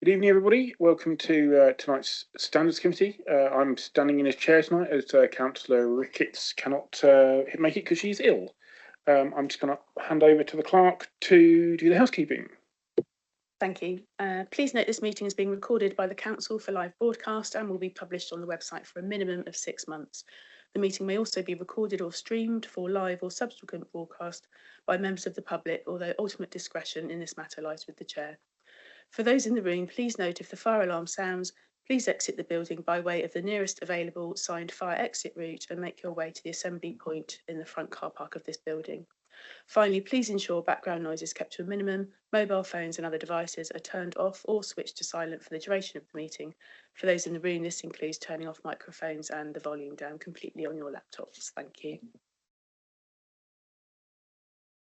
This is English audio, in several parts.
Good evening, everybody. Welcome to tonight's Standards Committee. I'm standing in as chair tonight as Councillor Ricketts cannot make it because she's ill. I'm just going to hand over to the clerk to do the housekeeping. Thank you. Please note this meeting is being recorded by the Council for live broadcast and will be published on the website for a minimum of 6 months. The meeting may also be recorded or streamed for live or subsequent broadcast by members of the public, although ultimate discretion in this matter lies with the chair. For those in the room, please note if the fire alarm sounds, please exit the building by way of the nearest available signed fire exit route and make your way to the assembly point in the front car park of this building. Finally, please ensure background noise is kept to a minimum. Mobile phones and other devices are turned off or switched to silent for the duration of the meeting. For those in the room, this includes turning off microphones and the volume down completely on your laptops. Thank you.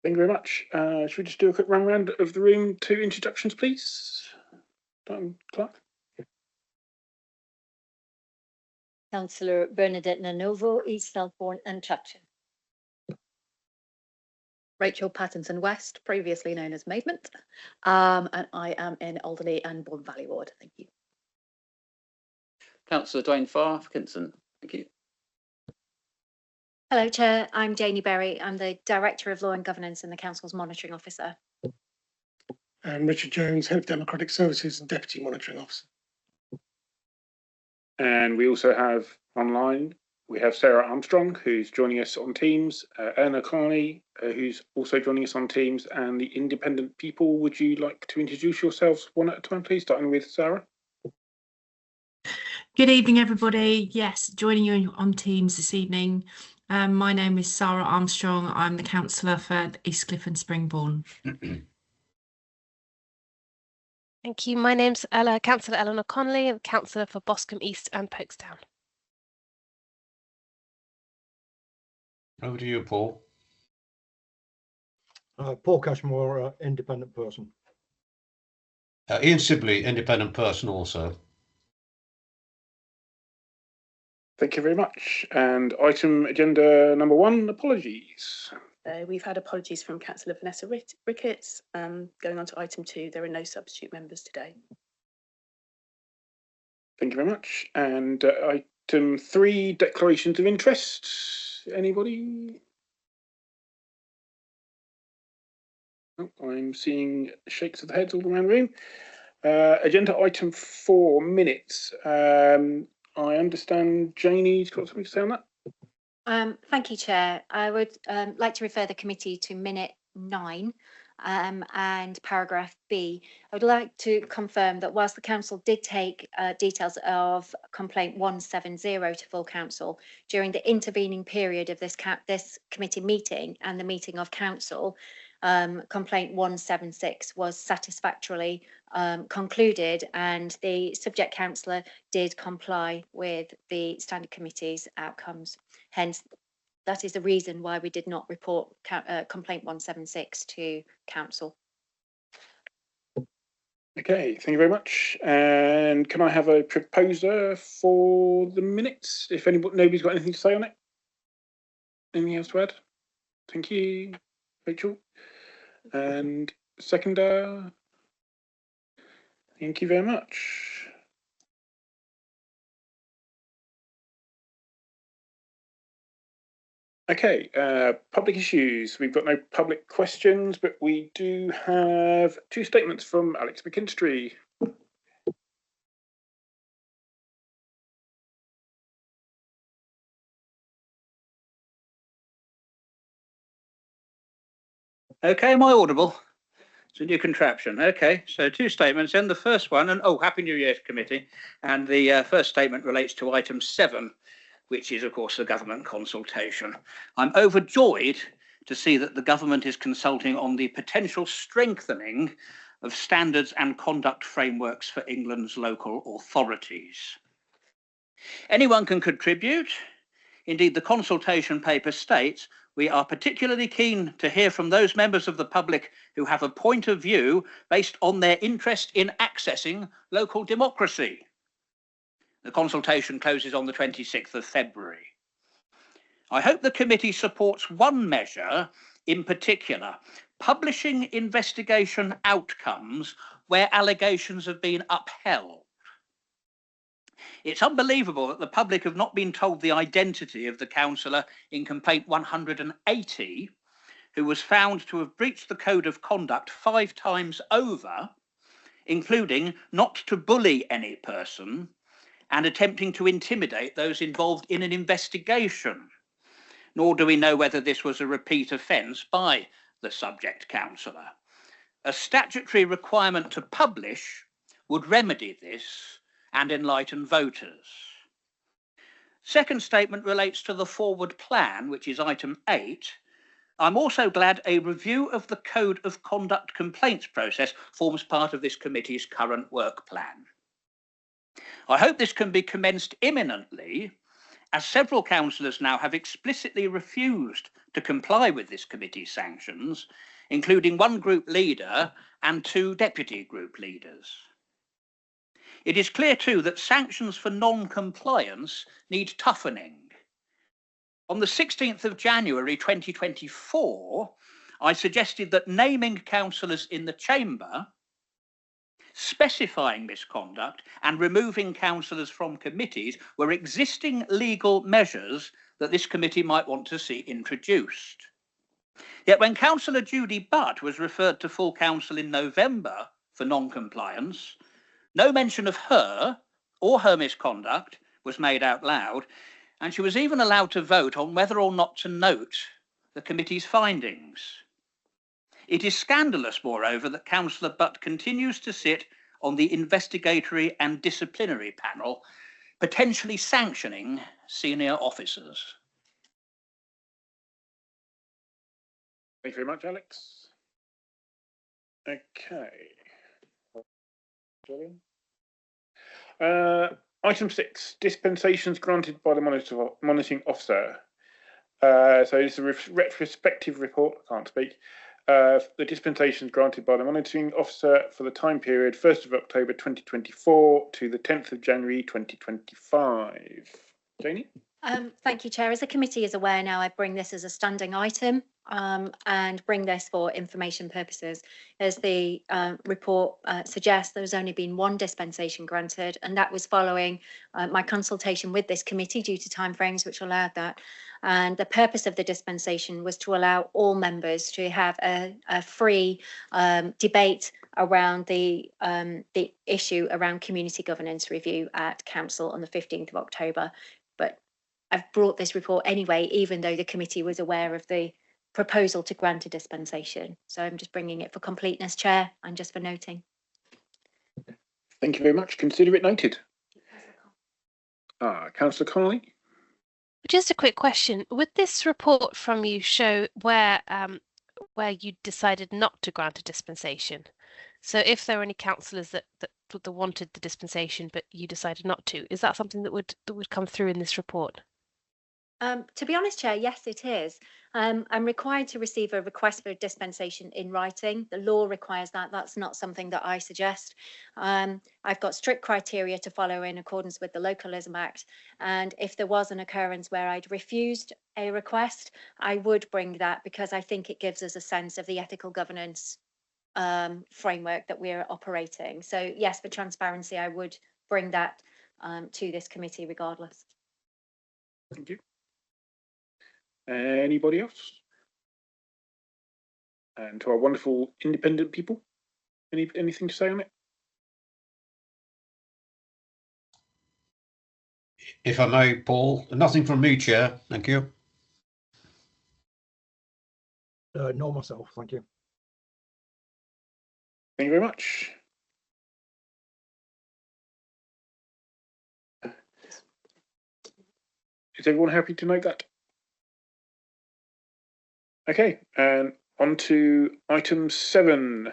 Thank you very much. Should we just do a quick run round of the room? 2 introductions, please. Clark. Councillor Bernadette Nanovo, East Southbourne and Chapton. Rachel Pattinson West, previously known as Mavement, and I am in Alderley and Bourne Valley Ward. Thank you. Councillor Dwayne Farr, Hopkinson. Thank you. Hello, Chair. I'm Janie Berry. I'm the Director of Law and Governance and the Council's Monitoring Officer. And Richard Jones, Head of Democratic Services and Deputy Monitoring Officer. And we also have online, we have Sarah Armstrong, who's joining us on Teams, Eleanor Carney, who's also joining us on Teams, and the independent people. Would you like to introduce yourselves one at a time, please, starting with Sarah? Good evening, everybody. Yes, joining you on Teams this evening. My name is Sarah Armstrong. I'm the councillor for Eastcliff and Springbourne. Thank you. My name's Councillor Eleanor Connolly, I'm councillor for Boscombe East and Folkestone. Over to you, Paul. Paul Cashmore, independent person. Ian Sibley, independent person also. Thank you very much. And item agenda number 1, apologies. We've had apologies from Councillor Vanessa Ricketts. Going on to item 2, there are no substitute members today. Thank you very much. And item 3, declarations of interest. Anybody? Oh, I'm seeing shakes of the heads all around the room. Agenda item 4, minutes. I understand Janie's got something to say on that. Thank you, Chair. I would like to refer the committee to minute 9 and paragraph B. I would like to confirm that whilst the council did take details of complaint 170 to full council during the intervening period of this committee meeting and the meeting of council, complaint 176 was satisfactorily concluded and the subject councillor did comply with the standing committee's outcomes. Hence, that is the reason why we did not report complaint 176 to council. Okay, thank you very much. And can I have a proposer for the minutes? If nobody's got anything to say on it. Anything else to add? Thank you, Rachel. And seconder. Thank you very much. Okay, public issues. We've got no public questions, but we do have 2 statements from Alex McKinstry. Okay, am I audible? It's a new contraption. Okay, so 2 statements. And the first one, and Happy New Year, committee. And the first statement relates to item 7, which is, of course, the government consultation. I'm overjoyed to see that the government is consulting on the potential strengthening of standards and conduct frameworks for England's local authorities. Anyone can contribute. Indeed, the consultation paper states, we are particularly keen to hear from those members of the public who have a point of view based on their interest in accessing local democracy. The consultation closes on the 26th of February. I hope the committee supports one measure in particular, publishing investigation outcomes where allegations have been upheld. It's unbelievable that the public have not been told the identity of the councillor in complaint 180, who was found to have breached the code of conduct 5 times over, including not to bully any person and attempting to intimidate those involved in an investigation. Nor do we know whether this was a repeat offence by the subject councillor. A statutory requirement to publish would remedy this and enlighten voters. Second statement relates to the forward plan, which is item 8. I'm also glad a review of the Code of Conduct complaints process forms part of this committee's current work plan. I hope this can be commenced imminently, as several councillors now have explicitly refused to comply with this committee's sanctions, including one group leader and 2 deputy group leaders. It is clear too that sanctions for non-compliance need toughening. On the 16th of January 2024, I suggested that naming councillors in the chamber, specifying misconduct and removing councillors from committees were existing legal measures that this committee might want to see introduced. Yet when Councillor Judy Butt was referred to full council in November for non-compliance, no mention of her or her misconduct was made out loud, and she was even allowed to vote on whether or not to note the committee's findings. It is scandalous, moreover, that Councillor Butt continues to sit on the investigatory and disciplinary panel, potentially sanctioning senior officers. Thank you very much, Alex. Okay. Item 6, dispensations granted by the monitoring officer. So it's a retrospective report, I can't speak. The dispensations granted by the monitoring officer for the time period 1st of October 2024 to the 10th of January 2025. Janie? Thank you, Chair. As the committee is aware now, I bring this as a standing item and bring this for information purposes. As the report suggests, there's only been 1 dispensation granted, and that was following my consultation with this committee due to timeframes which allowed that. And the purpose of the dispensation was to allow all members to have a free debate around the issue around community governance review at Council on the 15th of October. But I've brought this report anyway, even though the committee was aware of the proposal to grant a dispensation. So I'm just bringing it for completeness, Chair, and just for noting. Thank you very much. Consider it noted. Councillor Connolly? Just a quick question. Would this report from you show where you decided not to grant a dispensation? So if there were any councillors that wanted the dispensation but you decided not to, is that something that would come through in this report? To be honest, Chair, yes, it is. I'm required to receive a request for a dispensation in writing. The law requires that. That's not something that I suggest. I've got strict criteria to follow in accordance with the Localism Act. And if there was an occurrence where I'd refused a request, I would bring that because I think it gives us a sense of the ethical governance framework that we're operating. So yes, for transparency, I would bring that to this committee regardless. Thank you. Anybody else? And to our wonderful independent people, anything to say on it? If I may, Paul, nothing from me, Chair. Thank you. No, myself. Thank you. Thank you very much. Is everyone happy to note that? Okay, and on to item 7,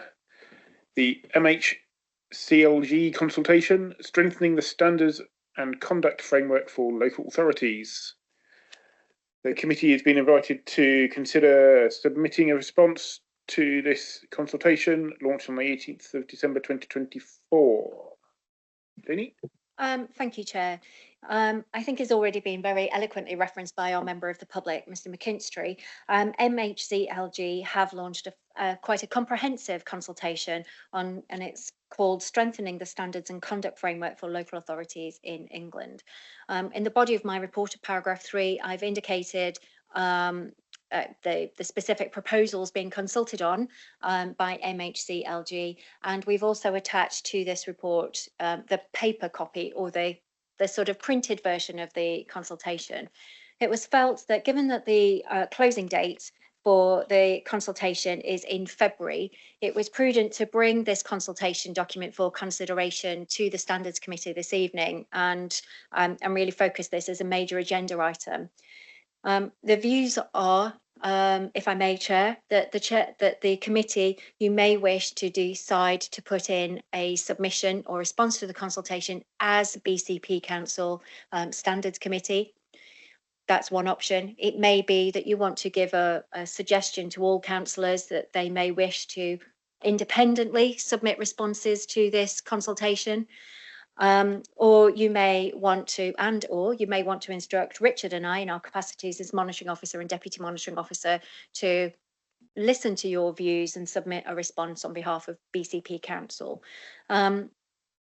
the MHCLG consultation, strengthening the standards and conduct framework for local authorities. The committee has been invited to consider submitting a response to this consultation, launched on the 18th of December 2024. Jenny? Thank you, Chair. I think it's already been very eloquently referenced by our member of the public, Mr. McKinstry. MHCLG have launched quite a comprehensive consultation on, and it's called Strengthening the Standards and Conduct Framework for Local Authorities in England. In the body of my report at paragraph 3, I've indicated the specific proposals being consulted on by MHCLG, and we've also attached to this report the paper copy or the sort of printed version of the consultation. It was felt that given that the closing date for the consultation is in February, it was prudent to bring this consultation document for consideration to the Standards Committee this evening and really focus this as a major agenda item. The views are, if I may, Chair, that the committee, you may wish to decide to put in a submission or response to the consultation as BCP Council Standards Committee. That's one option. It may be that you want to give a suggestion to all councillors that they may wish to independently submit responses to this consultation. Or you may want to, instruct Richard and I in our capacities as monitoring officer and deputy monitoring officer to listen to your views and submit a response on behalf of BCP Council.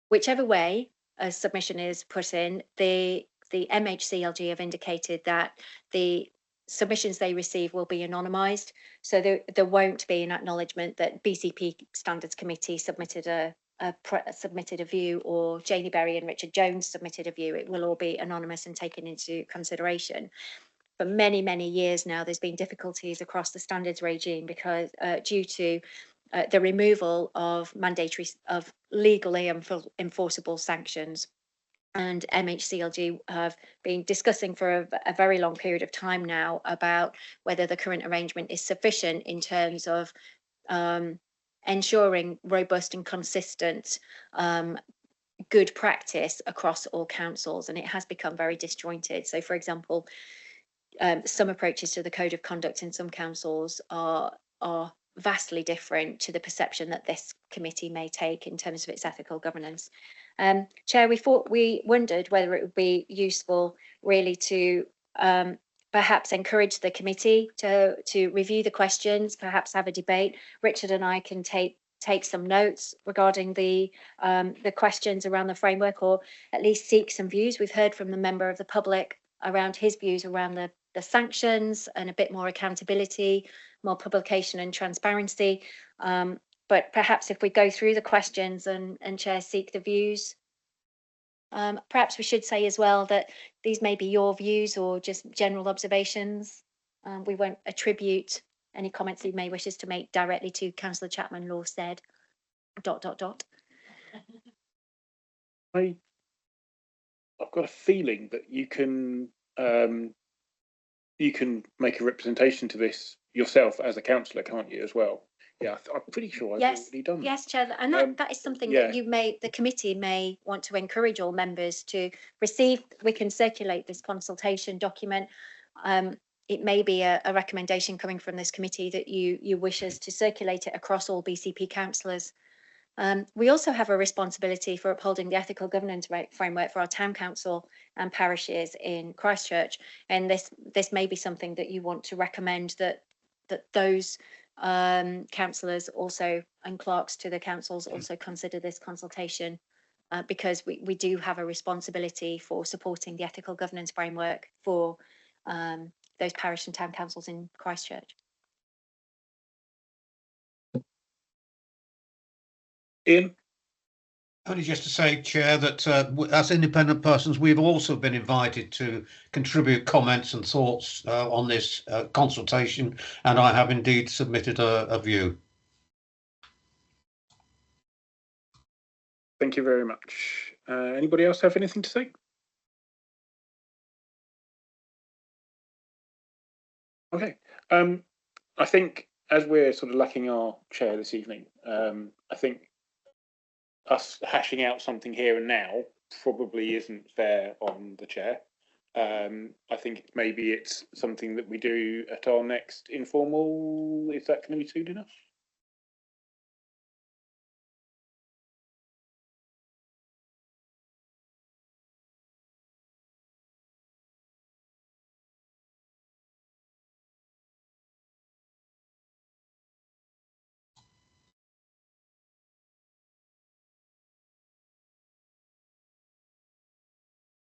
Whichever way a submission is put in, the MHCLG have indicated that the submissions they receive will be anonymised, so there won't be an acknowledgement that BCP Standards Committee submitted a view, or Janie Berry and Richard Jones submitted a view. It will all be anonymous and taken into consideration. For many, many years now, there's been difficulties across the standards regime because due to the removal of legally enforceable sanctions. And MHCLG have been discussing for a very long period of time now about whether the current arrangement is sufficient in terms of ensuring robust and consistent good practice across all councils, and it has become very disjointed. So, for example, some approaches to the code of conduct in some councils are vastly different to the perception that this committee may take in terms of its ethical governance. Chair, we wondered whether it would be useful really to perhaps encourage the committee to review the questions, perhaps have a debate. Richard and I can take some notes regarding the questions around the framework, or at least seek some views. We've heard from the member of the public around his views around the sanctions and a bit more accountability, more publication and transparency. But perhaps if we go through the questions and Chair seek the views, perhaps we should say as well that these may be your views or just general observations. We won't attribute any comments that you may wish us to make directly to Councillor Chapman. Law said ... I've got a feeling that you can make a representation to this yourself as a councillor, can't you, as well? Yeah, I'm pretty sure I've already done that. Yes, Chair, and that is something yeah. that the committee may want to encourage all members to receive. We can circulate this consultation document. It may be a recommendation coming from this committee that you wish us to circulate it across all BCP councillors. We also have a responsibility for upholding the ethical governance framework for our town council and parishes in Christchurch, and this may be something that you want to recommend that those councillors also and clerks to the councils also consider this consultation, because we do have a responsibility for supporting the ethical governance framework for those parish and town councils in Christchurch. Ian? Only just to say, Chair, that as independent persons, we've also been invited to contribute comments and thoughts on this consultation, and I have indeed submitted a view. Thank you very much. Anybody else have anything to say? Okay. I think as we're sort of lacking our chair this evening, I think us hashing out something here and now probably isn't fair on the chair. I think maybe it's something that we do at our next informal. Is that going to be soon enough?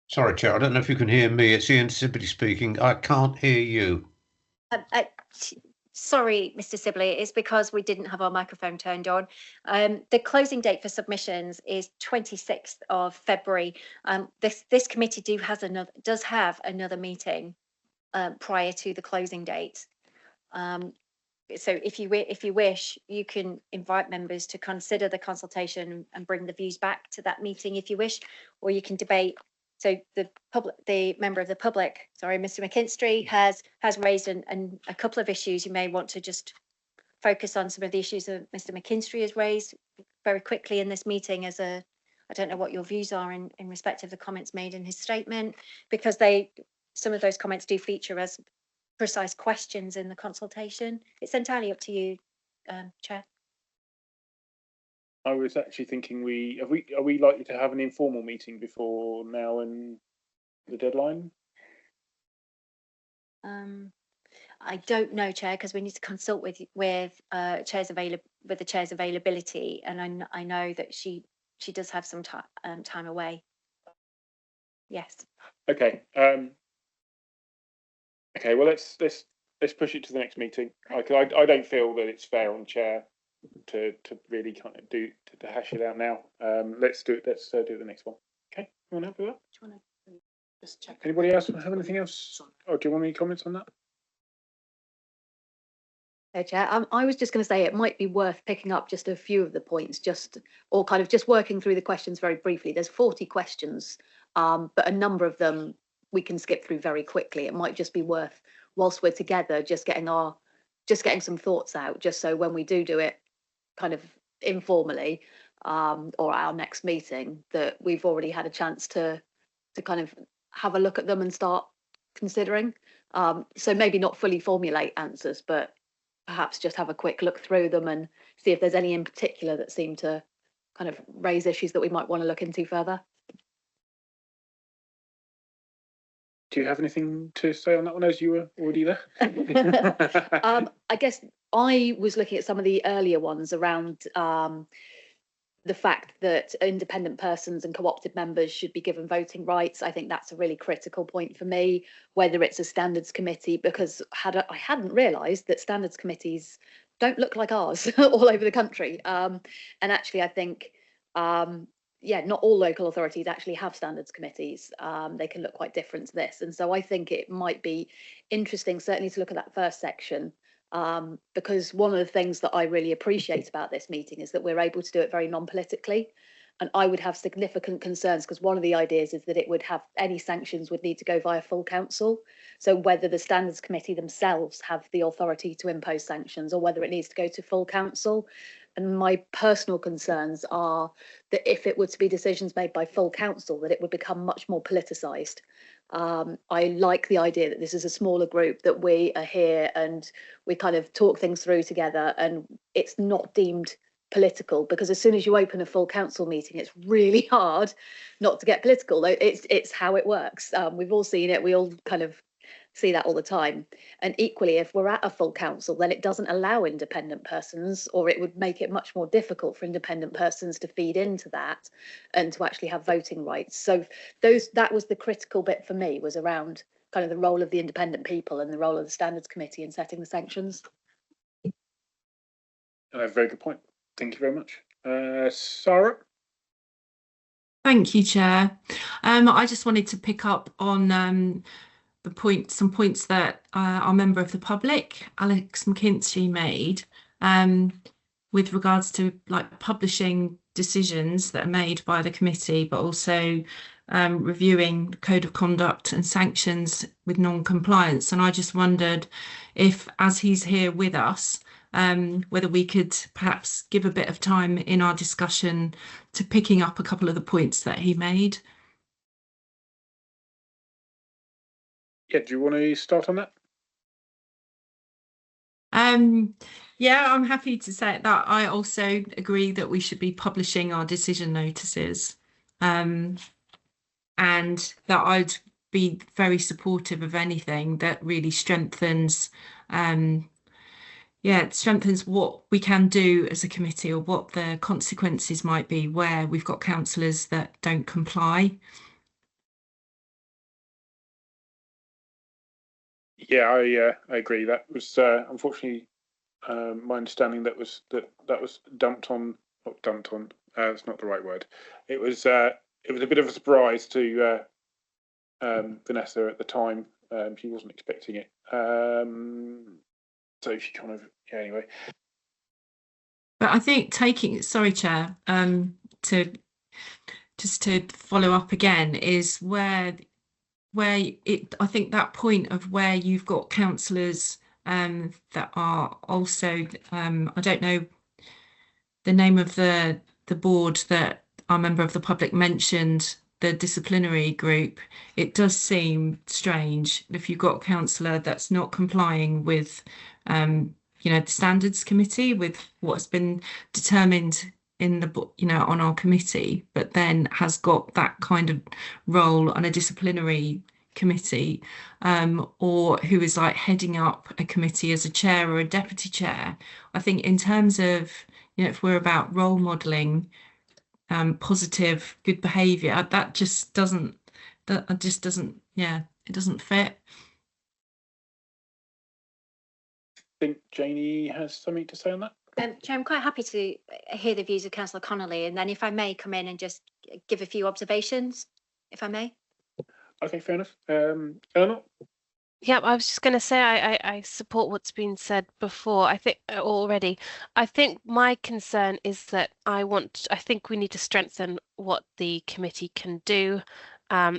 Sorry, Chair, I don't know if you can hear me. It's Ian Sibley speaking. I can't hear you. Sorry, Mr. Sibley, it's because we didn't have our microphone turned on. The closing date for submissions is 26th of February. This committee does have another meeting prior to the closing date. So if you wish, you can invite members to consider the consultation and bring the views back to that meeting if you wish, or you can debate. So the member of the public, sorry, Mr. McKinstry has raised a couple of issues. You may want to just focus on some of the issues that Mr. McKinstry has raised very quickly in this meeting I don't know what your views are in respect of the comments made in his statement, because some of those comments do feature as precise questions in the consultation. It's entirely up to you, Chair. I was actually thinking are we likely to have an informal meeting before now and the deadline? I don't know, Chair, because we need to consult with the chair's availability, and I know that she does have some time away. Yes. Okay. Okay. Well, let's push it to the next meeting. I don't feel that it's fair on chair to really kind of to hash it out now. Let's do it. Let's do the next one. Okay. You want to have that? Do you want to just check? Anybody else have anything else? Oh, do you want any comments on that? Chair, I was just going to say it might be worth picking up just a few of the points, or kind of just working through the questions very briefly. There's 40 questions, but a number of them we can skip through very quickly. It might just be worth, whilst we're together, just getting some thoughts out, just so when we do it kind of informally, or at our next meeting, that we've already had a chance to kind of have a look at them and start considering. So maybe not fully formulate answers, but perhaps just have a quick look through them and see if there's any in particular that seem to kind of raise issues that we might want to look into further. Do you have anything to say on that one, as you were already there? I guess I was looking at some of the earlier ones around the fact that independent persons and co-opted members should be given voting rights. I think that's a really critical point for me, whether it's a standards committee, because I hadn't realised that standards committees don't look like ours all over the country. And actually, I think, not all local authorities actually have standards committees. They can look quite different to this. And so I think it might be interesting, certainly, to look at that first section, because one of the things that I really appreciate about this meeting is that we're able to do it very non-politically. And I would have significant concerns, because one of the ideas is that any sanctions would need to go via full council. So whether the standards committee themselves have the authority to impose sanctions, or whether it needs to go to full council. And my personal concerns are that if it were to be decisions made by full council, that it would become much more politicised. I like the idea that this is a smaller group, that we are here and we kind of talk things through together, and it's not deemed political, because as soon as you open a full council meeting, it's really hard not to get political. It's how it works. We've all seen it. We all kind of see that all the time. And equally, if we're at a full council, then it doesn't allow independent persons, or it would make it much more difficult for independent persons to feed into that and to actually have voting rights. So that was the critical bit for me, was around kind of the role of the independent people and the role of the standards committee in setting the sanctions. Very good point. Thank you very much. Sarah? Thank you, Chair. I just wanted to pick up on some points that our member of the public, Alex McKinstry, made with regards to publishing decisions that are made by the committee, but also reviewing code of conduct and sanctions with non-compliance. And I just wondered if, as he's here with us, whether we could perhaps give a bit of time in our discussion to picking up a couple of the points that he made. Yeah, do you want to start on that? Yeah, I'm happy to say that. I also agree that we should be publishing our decision notices, and that I'd be very supportive of anything that really strengthens what we can do as a committee, or what the consequences might be where we've got councillors that don't comply. Yeah, I agree. That was unfortunately my understanding. That was dumped on. Not dumped on. That's not the right word. It was a bit of a surprise to Vanessa at the time. She wasn't expecting it. So she kind of, yeah, anyway. But I think sorry, Chair, to follow up again is where I think that point of where you've got councillors that are also I don't know the name of the board that our member of the public mentioned, the disciplinary group. It does seem strange if you've got a councillor that's not complying with the standards committee, with what's been determined in the on our committee, but then has got that kind of role on a disciplinary committee, or who is like heading up a committee as a chair or a deputy chair. I think in terms of, if we're about role modelling positive, good behaviour, that just doesn't, it doesn't fit. I think Janie has something to say on that. Chair, I'm quite happy to hear the views of Councillor Connolly, and then if I may come in and just give a few observations, if I may. Okay, fair enough. Eleanor? Yeah, I was just going to say I support what's been said before. I think already. I think my concern is that I think we need to strengthen what the committee can do,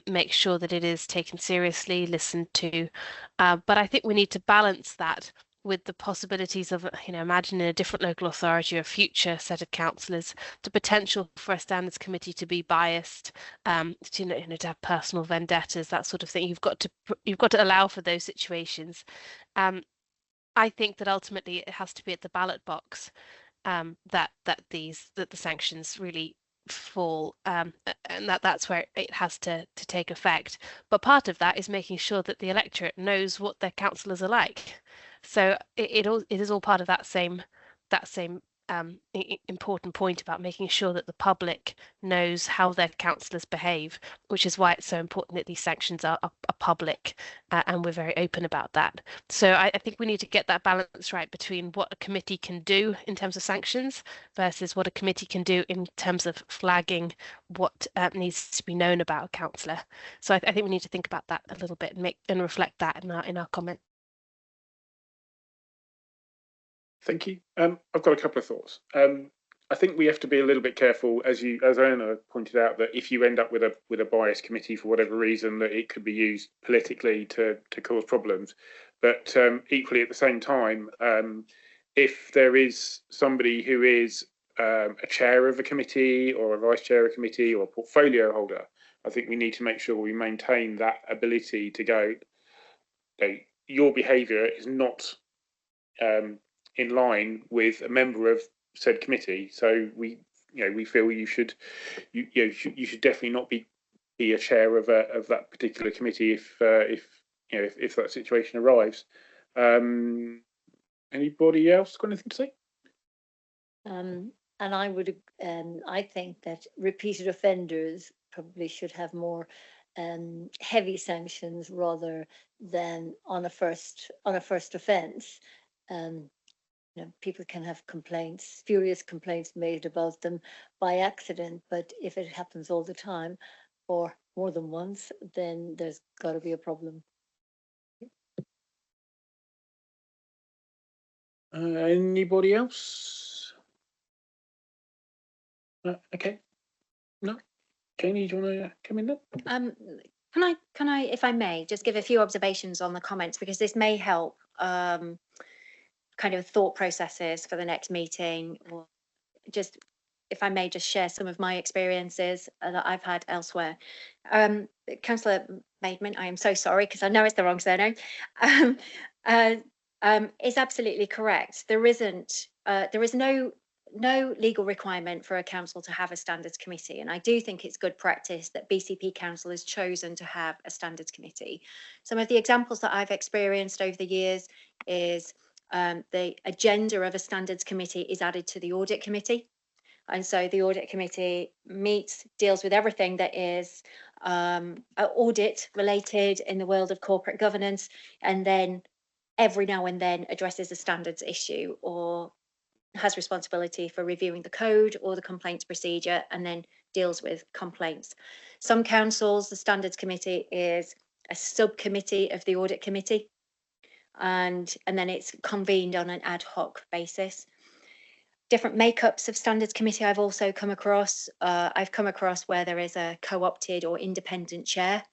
make sure that it is taken seriously, listened to. But I think we need to balance that with the possibilities of, imagine in a different local authority or a future set of councillors, the potential for a standards committee to be biased, to have personal vendettas, that sort of thing. You've got to allow for those situations. I think that ultimately it has to be at the ballot box that the sanctions really fall, and that's where it has to take effect. But part of that is making sure that the electorate knows what their councillors are like. So it is all part of that same important point about making sure that the public knows how their councillors behave, which is why it's so important that these sanctions are public, and we're very open about that. So I think we need to get that balance right between what a committee can do in terms of sanctions versus what a committee can do in terms of flagging what needs to be known about a councillor. So I think we need to think about that a little bit and reflect that in our comments. Thank you. I've got a couple of thoughts. I think we have to be a little bit careful, as Eleanor pointed out, that if you end up with a biased committee for whatever reason, that it could be used politically to cause problems. But equally, at the same time, if there is somebody who is a chair of a committee or a vice chair of a committee or a portfolio holder, I think we need to make sure we maintain that ability to go, your behaviour is not in line with a member of said committee, so we feel you should definitely not be a chair of that particular committee if that situation arrives. Anybody else got anything to say? And I think that repeated offenders probably should have more heavy sanctions rather than on a first offence. People can have complaints, furious complaints made about them by accident, but if it happens all the time or more than once, then there's got to be a problem. Anybody else? Okay. No. Janie, do you want to come in then? Can I, if I may, just give a few observations on the comments, because this may help kind of thought processes for the next meeting, or just, if I may, just share some of my experiences that I've had elsewhere. Councillor Maidment, I am so sorry because I know it's the wrong surname, is absolutely correct. There is no legal requirement for a council to have a standards committee, and I do think it's good practice that BCP Council has chosen to have a standards committee. Some of the examples that I've experienced over the years is the agenda of a standards committee is added to the audit committee. And so the audit committee meets, deals with everything that is audit related in the world of corporate governance, and then every now and then addresses a standards issue or has responsibility for reviewing the code or the complaints procedure, and then deals with complaints. Some councils, the standards committee is a subcommittee of the audit committee, and then it's convened on an ad hoc basis. Different makeups of standards committee I've also come across. I've come across where there is a co-opted or independent chair,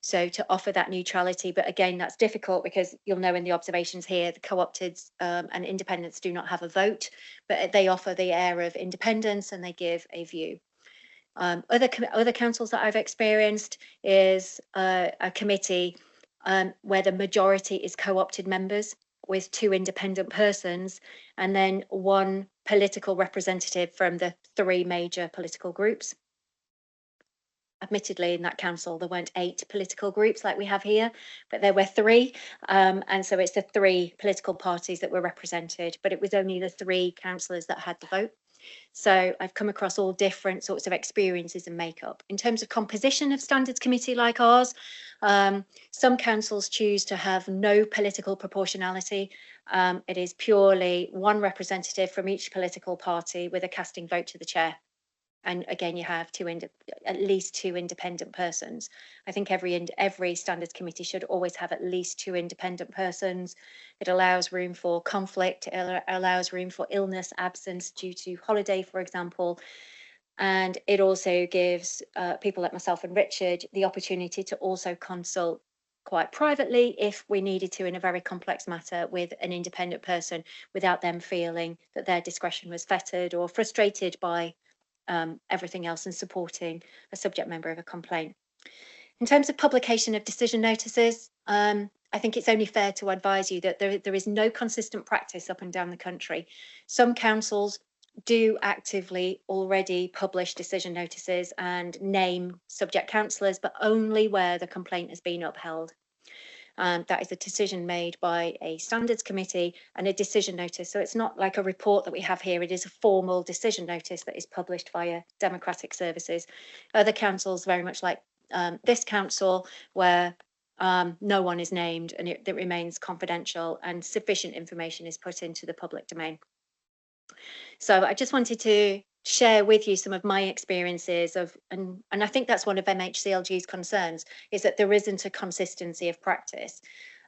so to offer that neutrality. But again, that's difficult because you'll know in the observations here, the co-opteds and independents do not have a vote, but they offer the air of independence and they give a view. Other councils that I've experienced is a committee where the majority is co-opted members with 2 independent persons and then 1 political representative from the 3 major political groups. Admittedly, in that council, there weren't 8 political groups like we have here, but there were 3. And so it's the 3 political parties that were represented, but it was only the 3 councillors that had the vote. So I've come across all different sorts of experiences and makeup. In terms of composition of standards committee like ours, some councils choose to have no political proportionality. It is purely 1 representative from each political party with a casting vote to the chair. And again, you have at least 2 independent persons. I think every standards committee should always have at least 2 independent persons. It allows room for conflict. It allows room for illness, absence due to holiday, for example. And it also gives people like myself and Richard the opportunity to also consult quite privately if we needed to in a very complex matter with an independent person without them feeling that their discretion was fettered or frustrated by everything else and supporting a subject member of a complaint. In terms of publication of decision notices, I think it's only fair to advise you that there is no consistent practice up and down the country. Some councils do actively already publish decision notices and name subject councillors, but only where the complaint has been upheld. That is a decision made by a standards committee and a decision notice. So it's not like a report that we have here. It is a formal decision notice that is published via democratic services. Other councils, very much like this council, where no one is named and it remains confidential and sufficient information is put into the public domain. So I just wanted to share with you some of my experiences of, and I think that's one of MHCLG's concerns, is that there isn't a consistency of practice.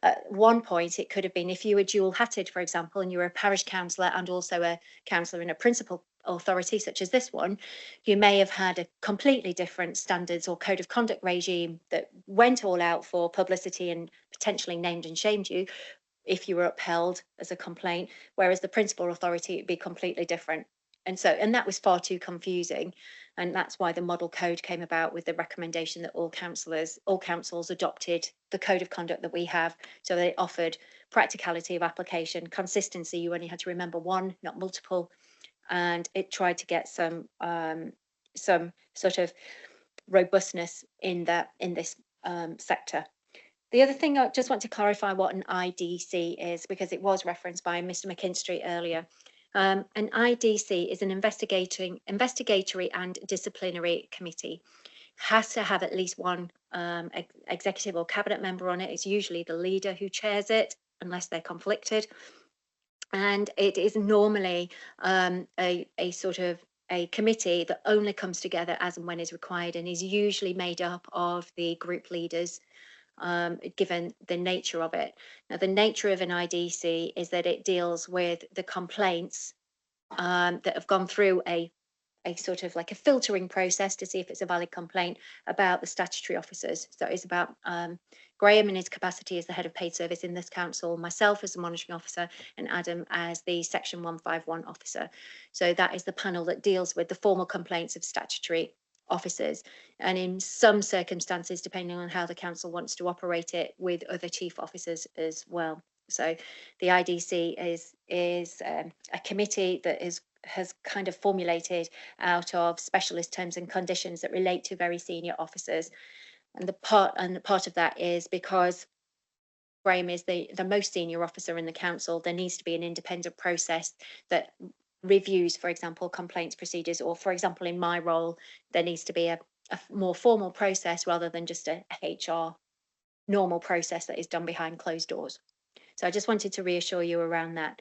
At one point, it could have been if you were dual-hatted, for example, and you were a parish councillor and also a councillor in a principal authority, such as this one, you may have had a completely different standards or code of conduct regime that went all out for publicity and potentially named and shamed you if you were upheld as a complaint, whereas the principal authority would be completely different. And that was far too confusing. And that's why the model code came about with the recommendation that all councils adopted the code of conduct that we have. So they offered practicality of application, consistency. You only had to remember 1, not multiple. And it tried to get some sort of robustness in this sector. The other thing I just want to clarify what an IDC is, because it was referenced by Mr. McKinstry earlier. An IDC is an investigatory and disciplinary committee. Has to have at least 1 executive or cabinet member on it. It's usually the leader who chairs it, unless they're conflicted. And it is normally a sort of a committee that only comes together as and when is required, and is usually made up of the group leaders, given the nature of it. Now, the nature of an IDC is that it deals with the complaints that have gone through a sort of like a filtering process to see if it's a valid complaint about the statutory officers. So it's about Graham in his capacity as the head of paid service in this council, myself as the monitoring officer, and Adam as the section 151 officer. So that is the panel that deals with the formal complaints of statutory officers, and in some circumstances, depending on how the council wants to operate it, with other chief officers as well. So the IDC is a committee that has kind of formulated out of specialist terms and conditions that relate to very senior officers, and the part of that is because Graham is the most senior officer in the council. There needs to be an independent process that reviews, for example, complaints procedures, or for example, in my role, there needs to be a more formal process rather than just a HR normal process that is done behind closed doors. So I just wanted to reassure you around that.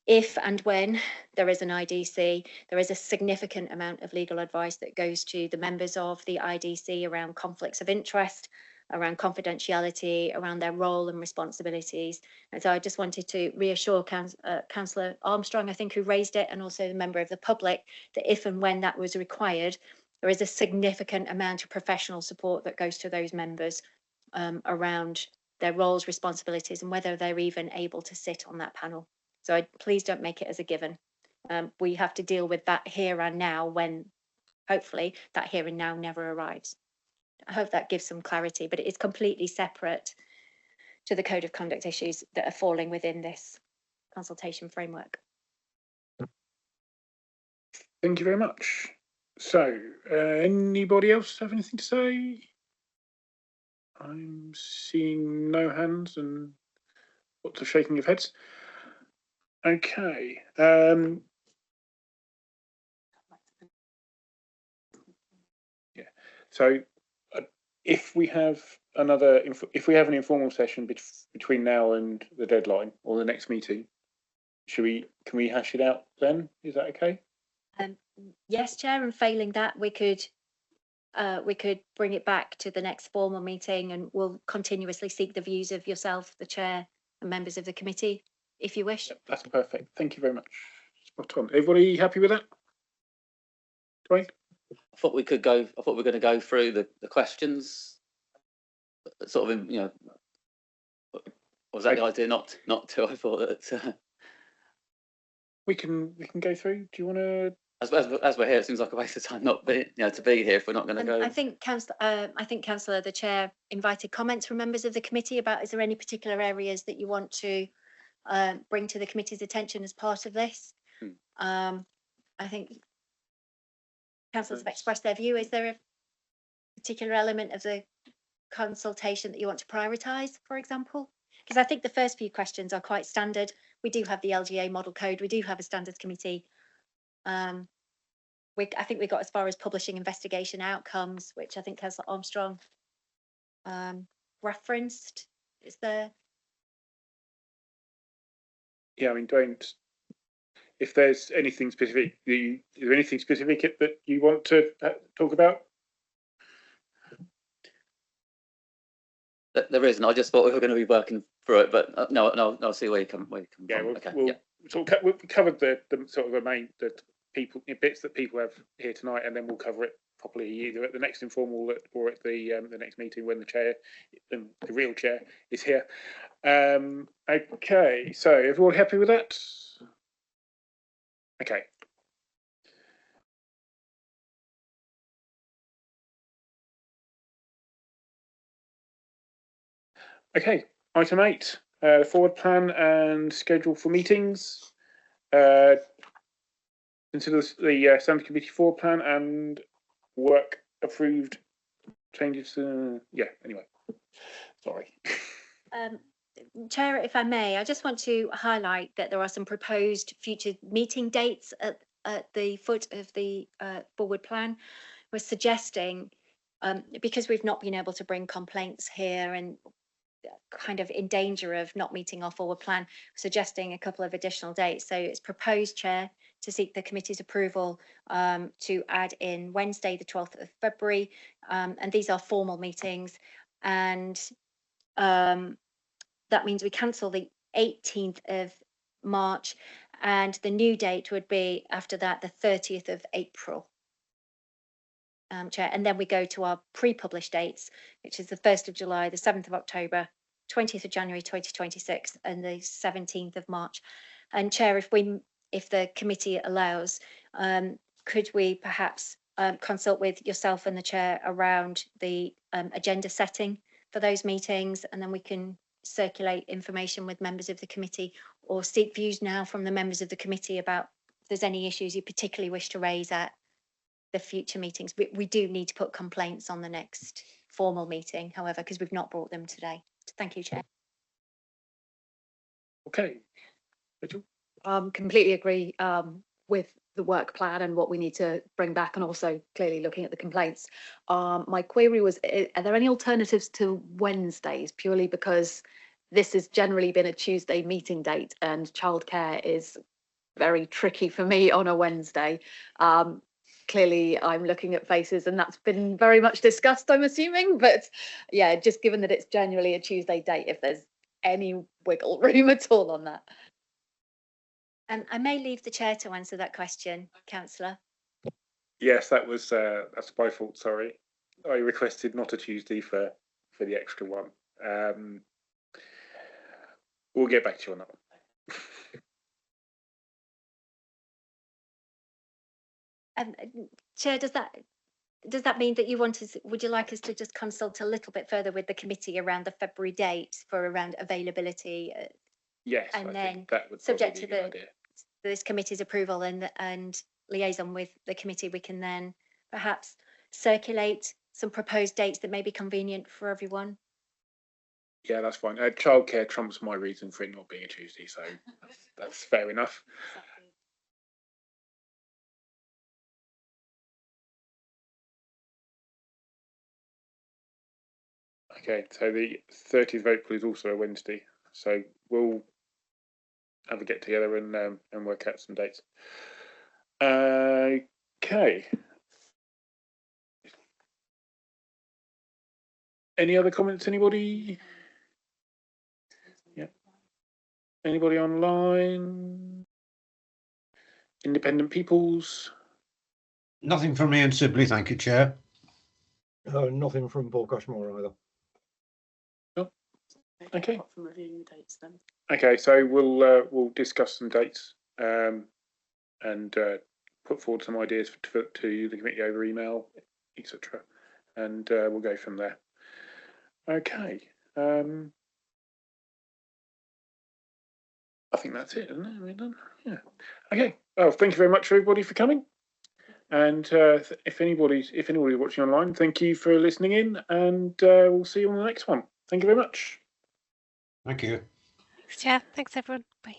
If and when there is an IDC, there is a significant amount of legal advice that goes to the members of the IDC around conflicts of interest, around confidentiality, around their role and responsibilities. And so I just wanted to reassure Councillor Armstrong, I think, who raised it, and also the member of the public, that if and when that was required, there is a significant amount of professional support that goes to those members around their roles, responsibilities, and whether they're even able to sit on that panel. So please don't make it as a given. We have to deal with that here and now, when hopefully that here and now never arrives. I hope that gives some clarity, but it is completely separate to the code of conduct issues that are falling within this consultation framework. Thank you very much. So, anybody else have anything to say? I'm seeing no hands and lots of shaking of heads. Okay. Yeah. So, if we have an informal session between now and the deadline or the next meeting, can we hash it out then? Is that okay? Yes, Chair, and failing that, we could bring it back to the next formal meeting, and we'll continuously seek the views of yourself, the Chair, and members of the committee, if you wish. Yep, that's perfect. Thank you very much. Spot on. Everybody happy with that? Dwayne? I thought we were going to go through the questions, sort of, you know, was that the idea? Not to. I thought that We can go through. Do you want to? As we're here, it seems like a waste of time not be, to be here if we're not going to go. I think Councillor, the Chair, invited comments from members of the committee about, is there any particular areas that you want to bring to the committee's attention as part of this? I think councillors have expressed their view. Is there a particular element of the consultation that you want to prioritise, for example? Because I think the first few questions are quite standard. We do have the LGA model code. We do have a standards committee. I think we got as far as publishing investigation outcomes, which I think Councillor Armstrong referenced. Is there? Yeah, I mean, don't. If there's anything specific, is there anything specific that you want to talk about? There isn't. I just thought we were going to be working through it, but no, I'll see where you come from. Yeah, Okay. We've covered the sort of the main bits that people have here tonight, and then we'll cover it properly either at the next informal or at the next meeting when the chair, the real chair, is here. Okay, so everyone happy with that? Okay. Okay, item 8, forward plan and schedule for meetings. Consider the Standard Committee forward plan and work approved changes. Yeah, anyway, sorry. Chair, if I may, I just want to highlight that there are some proposed future meeting dates at the foot of the forward plan. We're suggesting, because we've not been able to bring complaints here and kind of in danger of not meeting our forward plan, suggesting a couple of additional dates. So it's proposed, Chair, to seek the committee's approval to add in Wednesday, the 12th of February. And these are formal meetings. And that means we cancel the 18th of March. And the new date would be after that, the 30th of April. Chair, and then we go to our pre-published dates, which is the 1st of July, the 7th of October, 20th of January 2026, and the 17th of March. And Chair, if the committee allows, could we perhaps consult with yourself and the Chair around the agenda setting for those meetings, and then we can circulate information with members of the committee, or seek views now from the members of the committee about if there's any issues you particularly wish to raise at the future meetings. We do need to put complaints on the next formal meeting, however, because we've not brought them today. Thank you, Chair. Okay. Rachel? Completely agree with the work plan and what we need to bring back, and also clearly looking at the complaints. My query was, are there any alternatives to Wednesdays, purely because this has generally been a Tuesday meeting date and childcare is very tricky for me on a Wednesday. Clearly I'm looking at faces and that's been very much discussed, I'm assuming, but yeah, just given that it's generally a Tuesday date, if there's any wiggle room at all on that. I may leave the chair to answer that question, councillor. Yes, that's my fault. Sorry, I requested not a Tuesday for the extra one. We'll get back to you on that one. Chair, does that mean that would you like us to just consult a little bit further with the committee around the February date for around availability? Yes, and I then think that would subject to be a good idea. this committee's approval and liaison with the committee, we can then perhaps circulate some proposed dates that may be convenient for everyone. Yeah, that's fine. Childcare trumps my reason for it not being a Tuesday, so that's fair enough. Okay, so the 30th of April is also a Wednesday, so we'll have a get together and work out some dates. Okay. Any other comments, anybody? Yeah. Anybody online? Independent peoples? Nothing from me and Sibley, thank you, Chair. Nothing from Paul Cashmore either. No. Okay. Apart from reviewing the dates then. Okay, so we'll discuss some dates and put forward some ideas to the committee over email, etc. And we'll go from there. Okay. I think that's it, isn't it? We're done. Yeah. Okay. Well, thank you very much, everybody, for coming. And if anybody's watching online, thank you for listening in, and we'll see you on the next one. Thank you very much. Thank you. Thanks, Chair. Thanks, everyone. Bye.